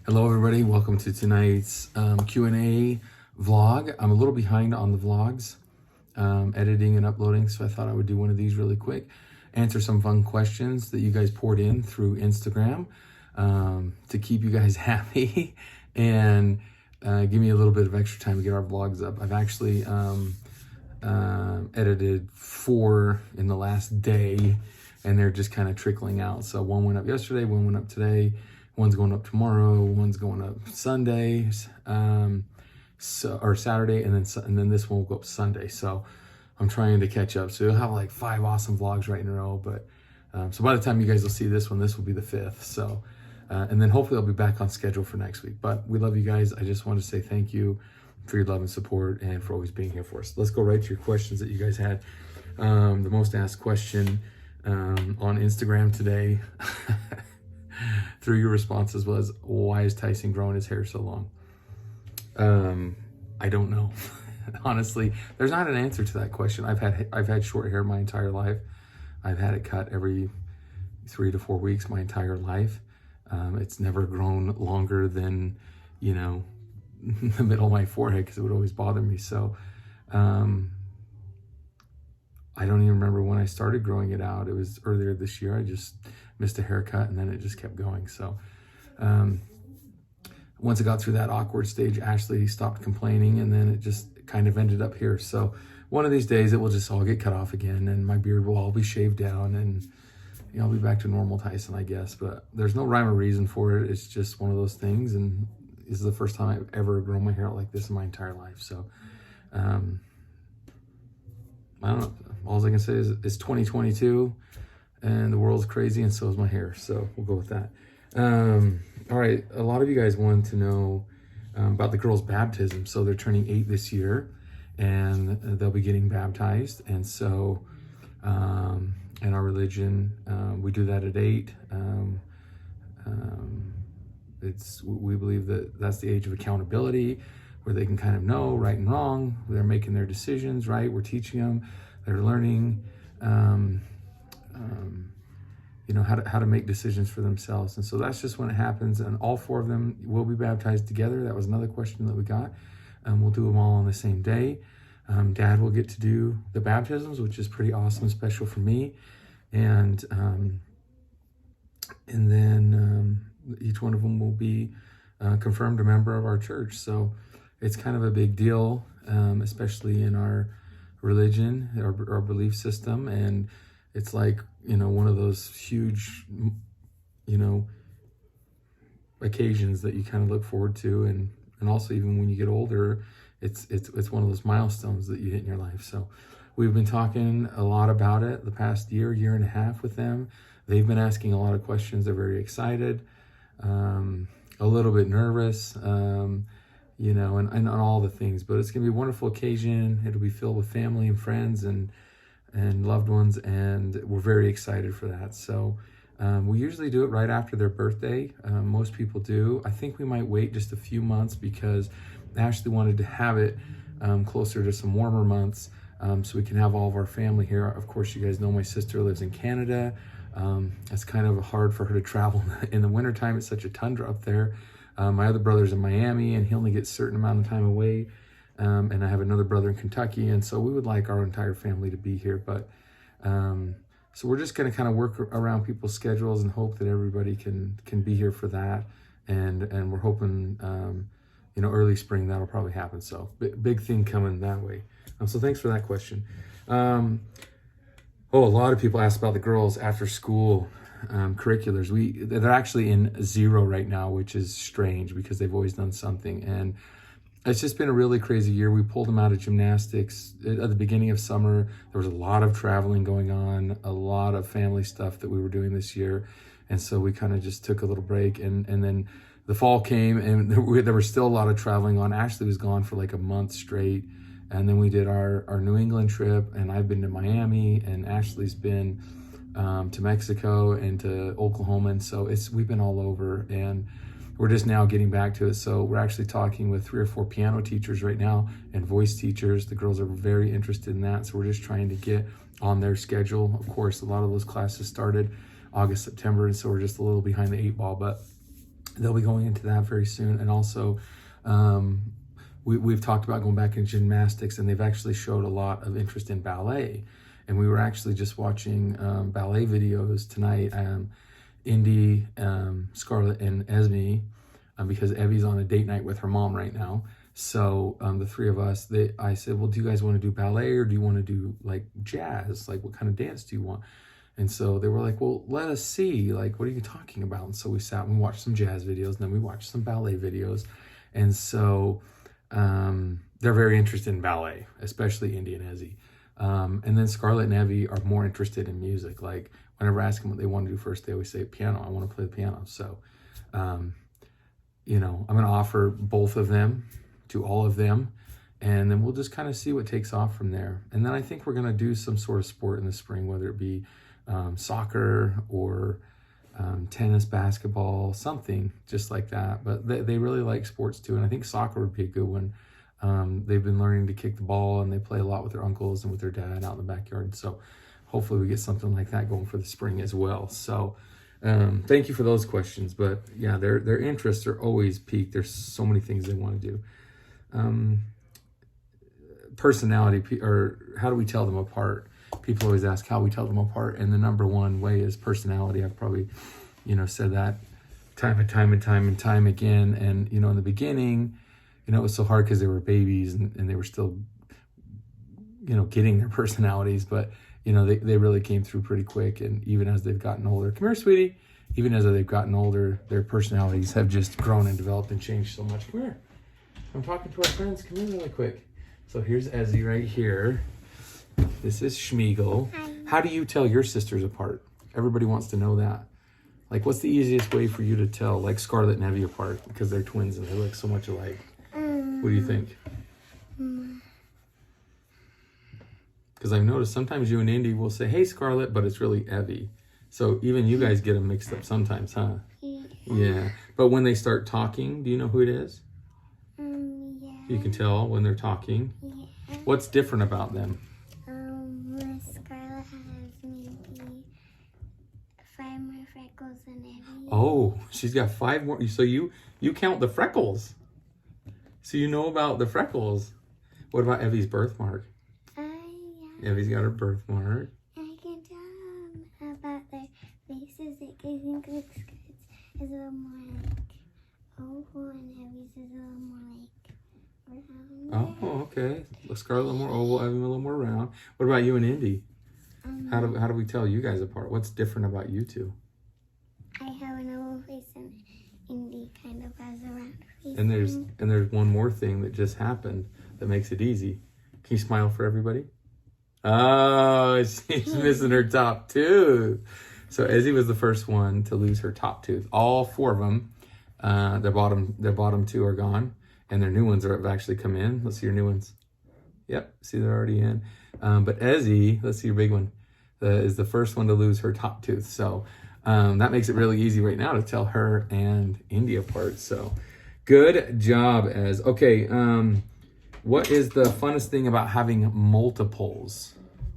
Hello everybody, welcome to tonight's Q&A vlog. I'm a little behind on the vlogs, editing and uploading, so I thought I would do one of these really quick, answer some fun questions that you guys poured in through Instagram to keep you guys happy and give me a little bit of extra time to get our vlogs up. I've actually edited 4 in the last day, and they're just kind of trickling out. So one went up yesterday, one went up today, one's going up tomorrow, one's going up Sunday, or Saturday, and then this one will go up Sunday. So I'm trying to catch up. So you'll have like 5 awesome vlogs right in a row. But so by the time you guys will see this one, this will be the 5th. So and then hopefully I'll be back on schedule for next week. But we love you guys. I just want to say thank you for your love and support and for always being here for us. Let's go right to your questions that you guys had. The most asked question on Instagram today through your responses was, why is Tyson growing his hair so long? I don't know. Honestly, there's not an answer to that question. I've had short hair my entire life. I've had it cut every 3 to 4 weeks my entire life. It's never grown longer than, the middle of my forehead, because it would always bother me. So I don't even remember when I started growing it out. It was earlier this year. I just missed a haircut, and then it just kept going. So once it got through that awkward stage, Ashley stopped complaining, and then it just kind of ended up here. So one of these days it will just all get cut off again, and my beard will all be shaved down, and I'll be back to normal Tyson, I guess. But there's no rhyme or reason for it. It's just one of those things, and this is the first time I've ever grown my hair out like this in my entire life. So I don't know. All I can say is it's 2022 and the world's crazy, and so is my hair. So we'll go with that. All right. A lot of you guys wanted to know about the girls' baptism. So they're turning 8 this year, and they'll be getting baptized. And so in our religion, we do that at 8. We believe that that's the age of accountability, where they can kind of know right and wrong. They're making their decisions, right? We're teaching them. They're learning, how to make decisions for themselves. And so that's just when it happens. And all 4 of them will be baptized together. That was another question that we got. We'll do them all on the same day. Dad will get to do the baptisms, which is pretty awesome, special for me. And then each one of them will be confirmed a member of our church. So it's kind of a big deal, especially in our religion, our belief system. And it's like, one of those huge, occasions that you kind of look forward to. And also, even when you get older, it's one of those milestones that you hit in your life. So we've been talking a lot about it the past year and a half with them. They've been asking a lot of questions. They're very excited, a little bit nervous, and all the things. But it's going to be a wonderful occasion. It'll be filled with family and friends and loved ones, and we're very excited for that. So we usually do it right after their birthday. Most people do. I think we might wait just a few months, because Ashley wanted to have it closer to some warmer months, so we can have all of our family here. Of course, you guys know my sister lives in Canada. It's kind of hard for her to travel in the wintertime. It's such a tundra up there. My other brother's in Miami, and he only gets a certain amount of time away. And I have another brother in Kentucky, and so we would like our entire family to be here. But so we're just going to kind of work around people's schedules and hope that everybody can be here for that. And we're hoping, early spring that'll probably happen. So big thing coming that way. So thanks for that question. A lot of people asked about the girls after school curriculars. They're actually in 0 right now, which is strange because they've always done something. And it's just been a really crazy year. We pulled them out of gymnastics at the beginning of summer. There was a lot of traveling going on, a lot of family stuff that we were doing this year. And so we kind of just took a little break. And then the fall came, and there was still a lot of traveling on. Ashley was gone for like a month straight. And then we did our New England trip, and I've been to Miami, and Ashley's been to Mexico and to Oklahoma. And so we've been all over, and we're just now getting back to it. So we're actually talking with 3 or 4 piano teachers right now and voice teachers. The girls are very interested in that. So we're just trying to get on their schedule. Of course, a lot of those classes started August, September, and so we're just a little behind the 8 ball. But they'll be going into that very soon. And also, we've talked about going back in gymnastics, and they've actually showed a lot of interest in ballet. And we were actually just watching ballet videos tonight. Indy, Scarlett, and Esme, because Evie's on a date night with her mom right now. So the three of us, I said, well, do you guys want to do ballet or do you want to do like jazz? Like, what kind of dance do you want? And so they were like, well, let us see. Like, what are you talking about? And so we sat and we watched some jazz videos, and then we watched some ballet videos. And so they're very interested in ballet, especially Indy and Ezzy. And then Scarlett and Evie are more interested in music. Like, whenever I ask them what they want to do first, they always say piano. I want to play the piano. So, you know, I'm going to offer both of them to all of them, and then we'll just kind of see what takes off from there. And then I think we're going to do some sort of sport in the spring, whether it be soccer or tennis, basketball, something just like that. But they really like sports too, and I think soccer would be a good one. They've been learning to kick the ball, and they play a lot with their uncles and with their dad out in the backyard. So hopefully we get something like that going for the spring as well. So thank you for those questions. But yeah, their interests are always piqued. There's so many things they want to do. Personality, or how do we tell them apart? People always ask how we tell them apart, and the number one way is personality. I've probably, said that time and time again. And, in the beginning, it was so hard because they were babies and they were still, getting their personalities. But, they really came through pretty quick. And even as they've gotten older, come here, sweetie. Even as they've gotten older, their personalities have just grown and developed and changed so much. Come here. I'm talking to our friends. Come here really quick. So here's Ezzy right here. This is Schmiegel. Hi. How do you tell your sisters apart? Everybody wants to know that. Like, what's the easiest way for you to tell, like, Scarlett and Evie apart? Because they're twins and they look so much alike. What do you think? Because I've noticed sometimes you and Indy will say, hey, Scarlett, but it's really Evie. So even you guys get them mixed up sometimes, huh? Yeah. But when they start talking, do you know who it is? Yeah. You can tell when they're talking. Yeah. What's different about them? Scarlett has maybe 5 more freckles than Evie. Oh, she's got 5 more. So you count the freckles. So you know about the freckles. What about Evie's birthmark? Yeah. Evie's got her birthmark. I can tell them about their faces. I think the skirts is a little more like oval, and Evie's is a little more like round. Oh, okay. Scarlett a little more oval, Evie a little more round. What about you and Indy? How do we tell you guys apart? What's different about you two? I have an oval face, and Indy kind of has a round face. And there's one more thing that just happened that makes it easy. Can you smile for everybody? Oh, she's missing her top tooth. So Ezzy was the first one to lose her top tooth. All 4 of them, their bottom 2 are gone, and their new ones have actually come in. Let's see your new ones. Yep, see they're already in. But Ezzy, let's see your big one, is the first one to lose her top tooth. So that makes it really easy right now to tell her and Indy apart. So good job, Ez. Okay, what is the funnest thing about having multiples?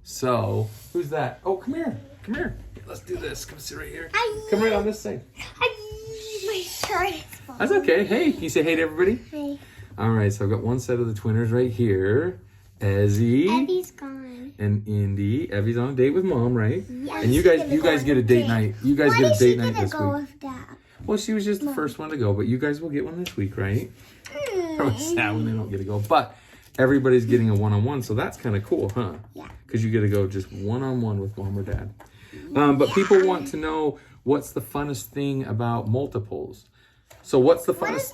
So, who's that? Oh, come here. Come here. Let's do this. Come sit right here. Hi. Come right on this side. My shirt is falling. That's okay. Hey, can you say hey to everybody? Hey. All right, so I've got one set of the twinners right here. Ezzy. Evie's gone. And Indy. Evie's on a date with Mom, right? Yeah, and you guys get a date night. You guys get a date night this go week. with Dad? Well, she was just the first one to go, but you guys will get one this week, right? It's sad when they don't get to go, but everybody's getting a one-on-one, so that's kind of cool, huh? Yeah. Because you get to go just one-on-one with Mom or Dad. But people want to know, what's the funnest thing about multiples? So what's the funnest?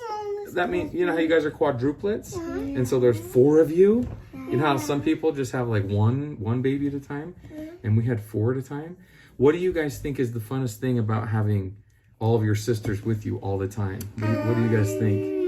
That means, you know how you guys are quadruplets? And so there's 4 of you? You know how some people just have like one baby at a time? And we had 4 at a time? What do you guys think is the funnest thing about having all of your sisters with you all the time? What do you guys think?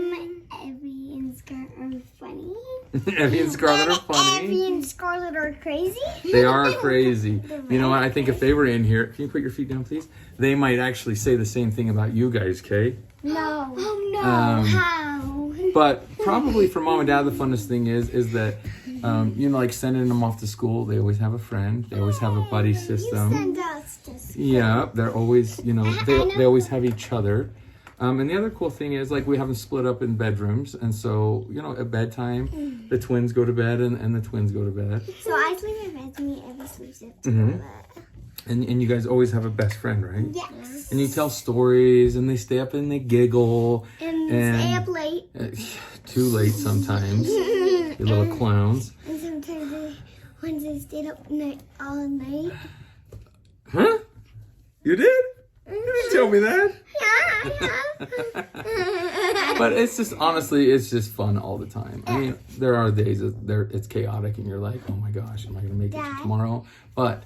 Evie and Scarlett are funny. Evie and Scarlett are funny. Evie and Scarlett are crazy. They are crazy. You know what? I think if they were in here, can you put your feet down, please? They might actually say the same thing about you guys, Kay. No. Oh no. How? But probably for Mom and Dad, the funnest thing is that, like sending them off to school, they always have a friend. They always have a buddy system. You send us to school. Yeah, they're always, they always have each other. And the other cool thing is, like, we have them split up in bedrooms. And so, you know, at bedtime, the twins go to bed and the twins go to bed. So I sleep in bed with me, Evie sleeps in Mhm. And you guys always have a best friend, right? Yes. And you tell stories, and they stay up and they giggle. And stay up late. Too late sometimes. You little clowns. And sometimes once I stayed up all night. Huh? You did? You didn't tell me that. Yeah. But it's just, honestly, it's just fun all the time. I mean, there are days that it's chaotic and you're like, oh my gosh, am I going to make it to tomorrow? But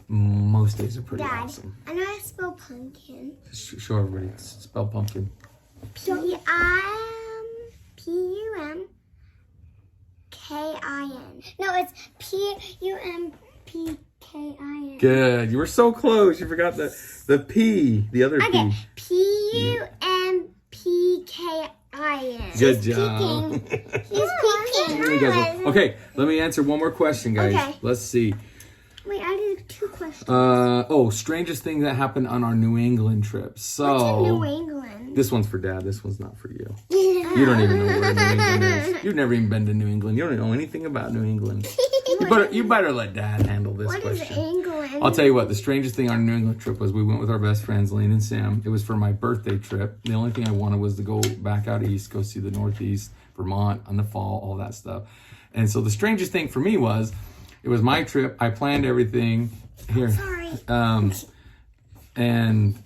most days are pretty awesome. I know how to spell pumpkin. Show everybody. Spell pumpkin. P-U-M-P-K-I-N. No, it's P-U-M-P-K-I-N. Good. You were so close. You forgot the P, the other Okay, P. P-U-M-P-K-I-N. Good job. He's peeking. You guys will- Okay, let me answer one more question, guys. Okay. Let's see. Wait, I did 2 questions. Strangest thing that happened on our New England trip. So, What's in New England? this one's for Dad. This one's not for you. You don't even know where New England is. You've never even been to New England. You don't know anything about New England. You better let Dad handle this What is question. England? I'll tell you what, the strangest thing on our New England trip was we went with our best friends, Lane and Sam. It was for my birthday trip. The only thing I wanted was to go back out east, go see the Northeast, Vermont, on the fall, all that stuff. And so the strangest thing for me was, it was my trip. I planned everything. Here. Sorry. And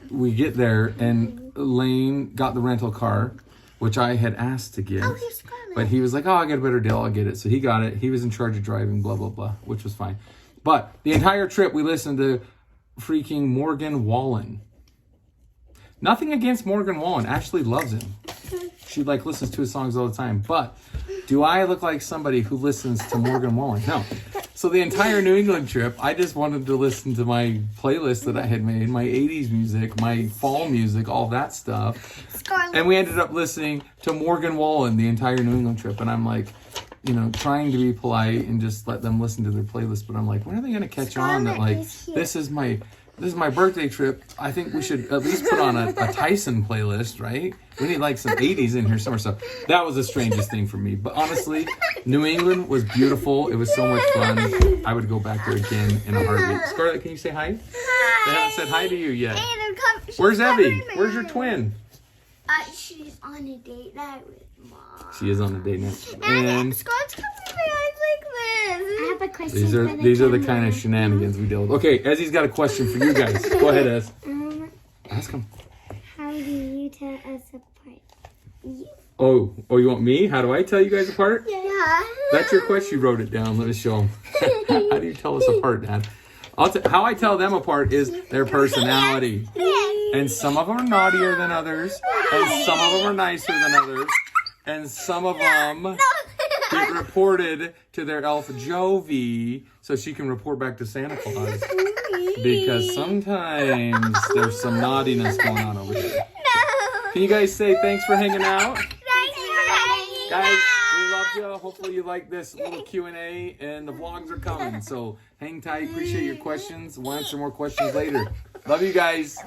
we get there, and Lane got the rental car, which I had asked to get. Oh, here's Scarlett. But he was like, oh, I got a better deal. I'll get it. So he got it. He was in charge of driving, blah, blah, blah, which was fine. But the entire trip, we listened to freaking Morgan Wallen. Nothing against Morgan Wallen. Ashley loves him. She listens to his songs all the time. But do I look like somebody who listens to Morgan Wallen? No. So the entire New England trip, I just wanted to listen to my playlist that I had made, my 80s music, my fall music, all that stuff. Scarlett. And we ended up listening to Morgan Wallen the entire New England trip. And I'm like, you know, trying to be polite and just let them listen to their playlist. But I'm like, when are they going to catch on that, like, this is my birthday trip. I think we should at least put on a Tyson playlist, right? We need like some 80s in here somewhere. So that was the strangest thing for me. But honestly, New England was beautiful. It was so much fun. I would go back there again in a heartbeat. Scarlett, can you say hi? They haven't said hi to you yet. Where's Evie? Where's your twin? She's on a date night with Mom. She is on a date now. And Scarlett's coming with my eyes like this. I have a question these are the kind of shenanigans we deal with. Okay, Ezzy's got a question for you guys. Go ahead, Ez. Ask him. How do you tell us apart? Oh, you want me? How do I tell you guys apart? Yeah. That's your question. You wrote it down. Let us show them. How do you tell us apart, Dad? How I tell them apart is their personality. And some of them are naughtier than others. And some of them are nicer than others. And some of them get reported to their elf Jovi so she can report back to Santa Claus. Because sometimes there's some naughtiness going on over here. Can you guys say thanks for hanging out? Thanks for hanging Guys, we love you. Hopefully you like this little Q&A, and the vlogs are coming. So hang tight. Appreciate your questions. We'll answer more questions later. Love you guys. Bye.